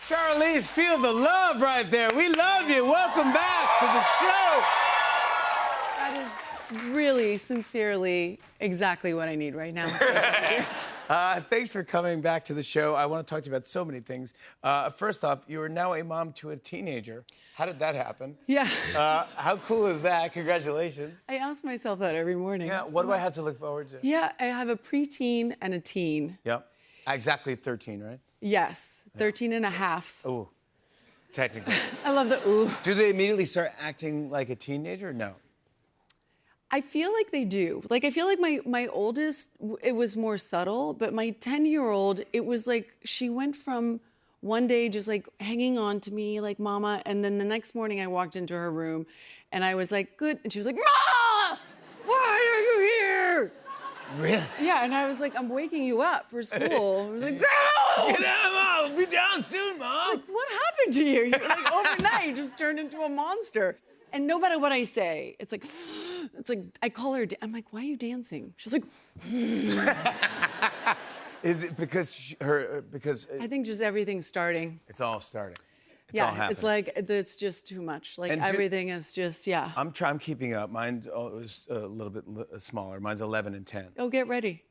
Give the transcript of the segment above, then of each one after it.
Charlize, feel the love right there. We love you. Welcome back to the show. That is really, sincerely, exactly what I need right now. Thanks for coming back to the show. I want to talk to you about so many things. First off, you are now a mom to a teenager. How did that happen? Yeah. How cool is that? Congratulations. I ask myself that every morning. Yeah, what do I have to look forward to? Yeah, I have a preteen and a teen. Yep. Exactly 13, right? Yes, 13 and a half. Ooh, technically. I love the ooh. Do they immediately start acting like a teenager? No. I feel like they do. Like, I feel like my oldest, it was more subtle, but my 10-year-old, it was like she went from one day just like hanging on to me like mama, and then the next morning I walked into her room and I was like, good, and she was like, Ma! Why are you here? Really? Yeah, and I was like, I'm waking you up for school. I was like, no! Get out, Mom. We'll be down soon, Mom. Like, what happened to you? You're like overnight just turned into a monster. And no matter what I say, it's like I call her. I'm like, why are you dancing? She's like, Is it because because I think just everything's starting. it's all starting? It's all Yeah, happening. it's like it's just too much. Like And everything is just I'm keeping up. Mine was a little bit smaller. Mine's 11 and 10. Oh, get ready.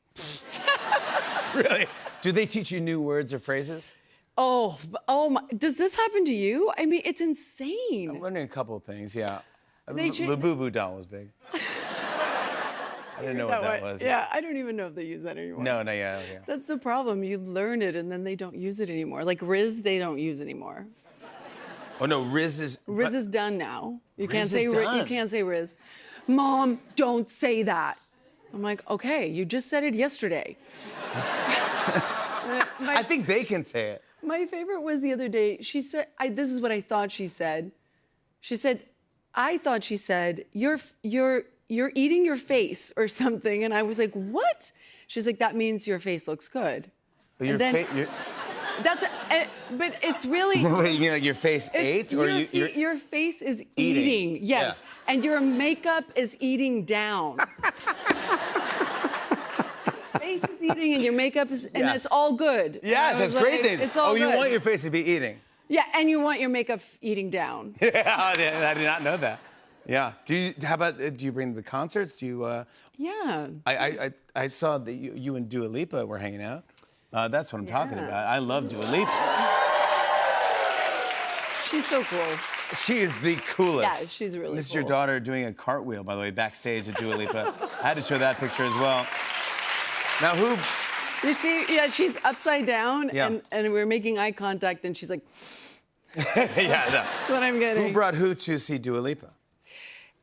Really? Do they teach you new words or phrases? Oh my! Does this happen to you? I mean, it's insane. I'm learning a couple of things. Yeah. They The Boo Boo doll was big. I didn't know what that was. Yeah, I don't even know if they use that anymore. No, yeah. That's the problem. You learn it and then they don't use it anymore. Like Riz, they don't use anymore. Oh no, Riz is. Riz is done now. You Riz can't is say done. you can't say Riz. Mom, don't say that. I'm like, okay, you just said it yesterday. I think they can say it. My favorite was the other day. She said, this is what I thought she said. She said, I thought she said, you're eating your face or something. And I was like, what? She's like, that means your face looks good. But And then- but it's really. Wait, you mean like your face ate, or your face is Eating. eating. Yes, Yeah. and your makeup is eating down. Face is eating, and your makeup is, and Yes. it's all good. Yes, And I that's was great like, things. It's all you good. want your face to be eating. Yeah, and you want your makeup eating down. Yeah, I did not know that. Yeah. How about? Do you bring them to concerts? Do you? Yeah. I saw that you and Dua Lipa were hanging out. That's what I'm talking Yeah. about. I love Dua Lipa. She's so cool. She is the coolest. Yeah, she's really This is cool. your daughter doing a cartwheel, by the way, backstage at Dua Lipa. I had to show that picture as well. Now, who? You see, yeah, she's upside down, Yeah. and we're making eye contact, and she's like, Yeah, no. that's what I'm getting. Who brought who to see Dua Lipa?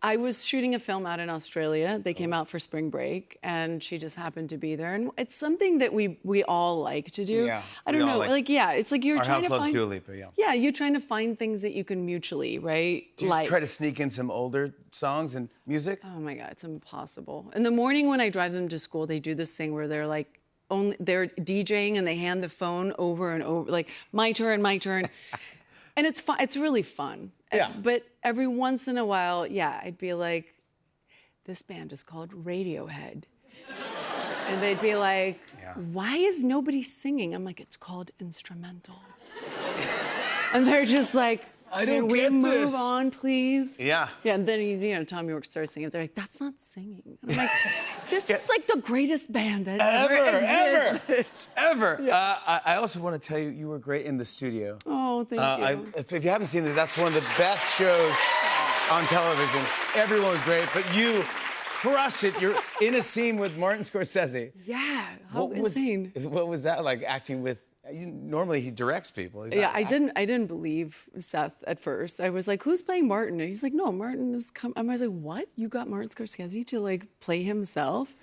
I was shooting a film out in Australia. They came out for spring break, and she just happened to be there. And it's something that we all like to do. Yeah, I we don't all know. like- Yeah, it's like you're Our trying house to loves find. Dua Lipa, yeah. Yeah, you're trying to find things that you can mutually, right? Do you try to sneak in some older songs and music? Oh my God, it's impossible. In the morning when I drive them to school, they do this thing where they're like, they're DJing and they hand the phone over and over, like my turn, and it's fun. It's really fun. Yeah. But every once in a while, yeah, I'd be like, this band is called Radiohead. And they'd be like, Yeah. why is nobody singing? I'm like, it's called instrumental. And they're just like, I don't can we get move this." on, please? Yeah. Yeah, and then, Tom York starts singing. They're like, that's not singing. And I'm like, this is like the greatest band that ever existed. Ever. I also want to tell you, you were great in the studio. Oh, thank you. If you haven't seen this, that's one of the best shows on television. Everyone was great, but you crushed it. You're in a scene with Martin Scorsese. Yeah, how insane. What was that like, acting with? Normally he directs people. He's Yeah, not I didn't believe Seth at first. I was like, who's playing Martin? And he's like, no, Martin is coming. I was like, what? You got Martin Scorsese to like play himself?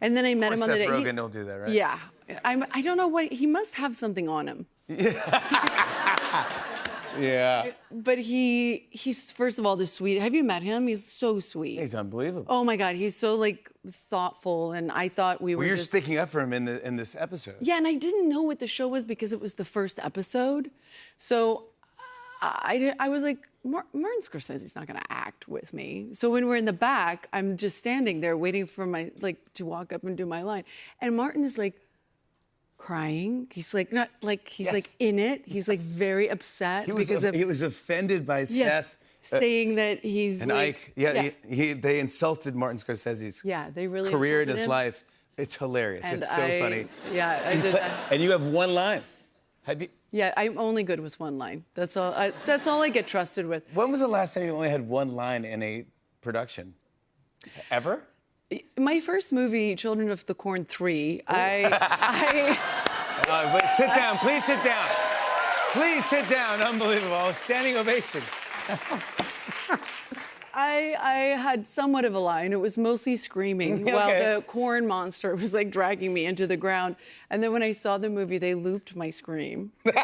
And then I met him on the day. Seth Rogen don't do that, right? Yeah. I don't know what, he must have something on him. Yeah. But he's first of all the sweet. Have you met him? He's so sweet. He's unbelievable. Oh my God, he's so like thoughtful, and I thought we were. Well, you're just... sticking up for him in this episode. Yeah, and I didn't know what the show was because it was the first episode, so I was like, Martin Scorsese's not gonna act with me. So when we're in the back, I'm just standing there waiting for my to walk up and do my line, and Martin is like, crying. He's like not like he's Yes. like in it. He's like very upset He was, because of he was offended by yes, Seth. saying that he's And like, Ike, they insulted Martin Scorsese's yeah, they really career in insulted his him. life. It's hilarious. And It's so funny. Yeah, I did that. And you have one line. Have you? Yeah, I'm only good with one line. That's all. That's all I get trusted with. When was the last time you only had one line in a production? Ever? My first movie, Children of the Corn 3, I Wait, sit down. Please sit down. Please sit down. Unbelievable. Standing ovation. I had somewhat of a line. It was mostly screaming while the corn monster was like dragging me into the ground. And then when I saw the movie, they looped my scream. It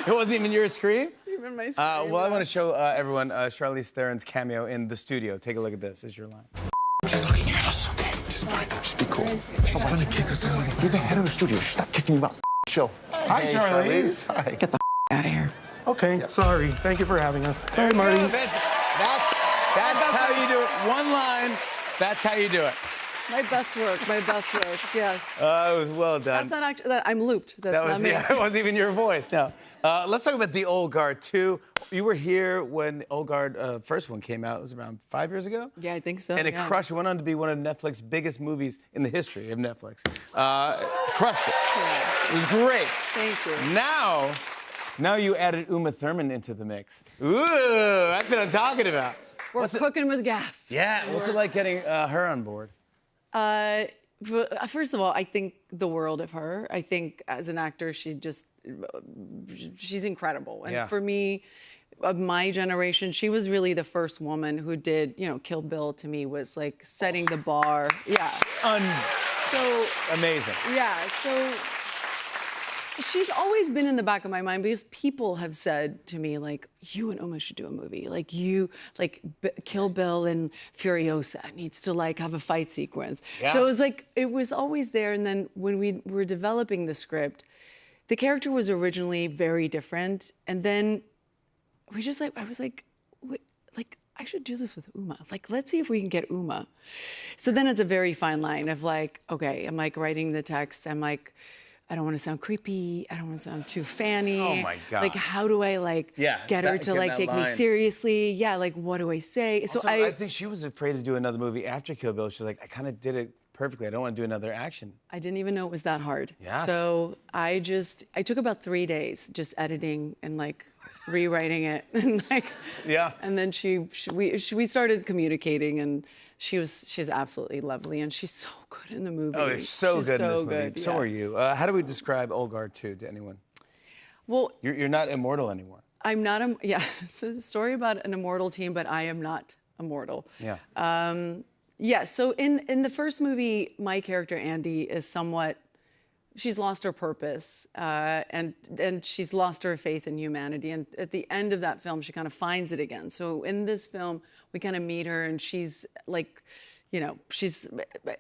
wasn't even your scream? Even my scream. Well, I want to show everyone Charlize Theron's cameo in the studio. Take a look at this. This is your line. She's looking at us, okay? Just be cool. She's gonna kick us out. You're the head of the studio. Stop kicking you out. Chill. Hi, Charlize. Hi. Get the Out of here. Okay, sorry. Thank you for having us. Sorry, Marty. No, that's how you do it. One line. That's how you do it. My best work. My best work. Yes. It was well done. That's not actually. I'm looped. That's That was, not me. yeah, it wasn't even your voice. No. Let's talk about The Old Guard 2. You were here when The Old Guard first one came out. It was around 5 years ago. Yeah, I think so. And it yeah. crushed. It went on to be one of Netflix's biggest movies in the history of Netflix. Crushed it. Yeah. It was great. Thank you. Now you added Uma Thurman into the mix. Ooh, that's what I'm talking about. We're cooking with gas. Yeah. What's it like getting her on board? First of all, I think the world of her. I think as an actor, she's incredible. And Yeah. for me, of my generation, she was really the first woman who did, Kill Bill to me was like setting the bar. Yeah. So Amazing. yeah, so she's always been in the back of my mind because people have said to me, like, you and Uma should do a movie. Like, Kill Bill and Furiosa needs to, like, have a fight sequence. Yeah. So it was like, it was always there. And then when we were developing the script, the character was originally very different. And then we just, like, I was like, wait, like, I should do this with Uma. Like, let's see if we can get Uma. So then it's a very fine line of, like, okay, I'm, like, writing the text. I'm, like, I don't want to sound creepy. I don't want to sound too fanny. Oh, my God. Like, how do I, like, get her to, like, take me seriously? Yeah, like, what do I say? Also, I think she was afraid to do another movie after Kill Bill. She's like, I kind of did it perfectly. I don't want to do another action. I didn't even know it was that hard. Yes. So I took about 3 days just editing and, like, rewriting it. And, like, Yeah. And then we started communicating, and she's absolutely lovely, and she's so good in the movie. Oh, it's so She's good in this so movie. good, So yeah. are you. How do we describe Old Guard 2 to anyone? Well, You're not immortal anymore. I'm not yeah. It's a story about an immortal team, but I am not immortal. Yeah. Yeah, so in the first movie, my character, Andy, is somewhat, she's lost her purpose, and she's lost her faith in humanity. And at the end of that film, she kind of finds it again. So in this film, we kind of meet her, and she's like, she's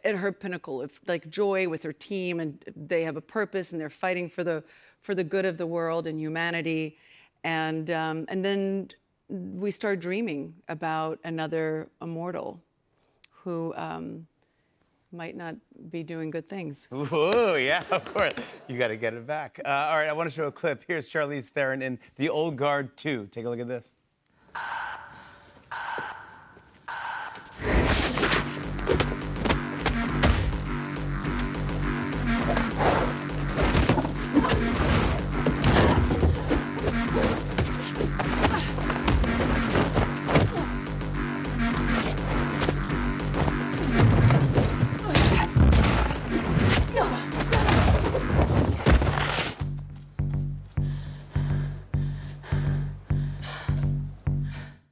at her pinnacle of, like, joy with her team, and they have a purpose, and they're fighting for the good of the world and humanity. And then we start dreaming about another immortal who might not be doing good things. Ooh, yeah, of course. You got to get it back. All right, I want to show a clip. Here's Charlize Theron in The Old Guard 2. Take a look at this.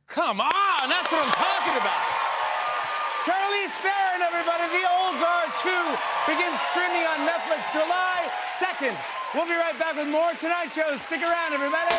Come on, that's what I'm talking about. Charlize Theron, everybody, The Old Guard 2 begins streaming on Netflix July 2nd. We'll be right back with more Tonight Show. Stick around, everybody.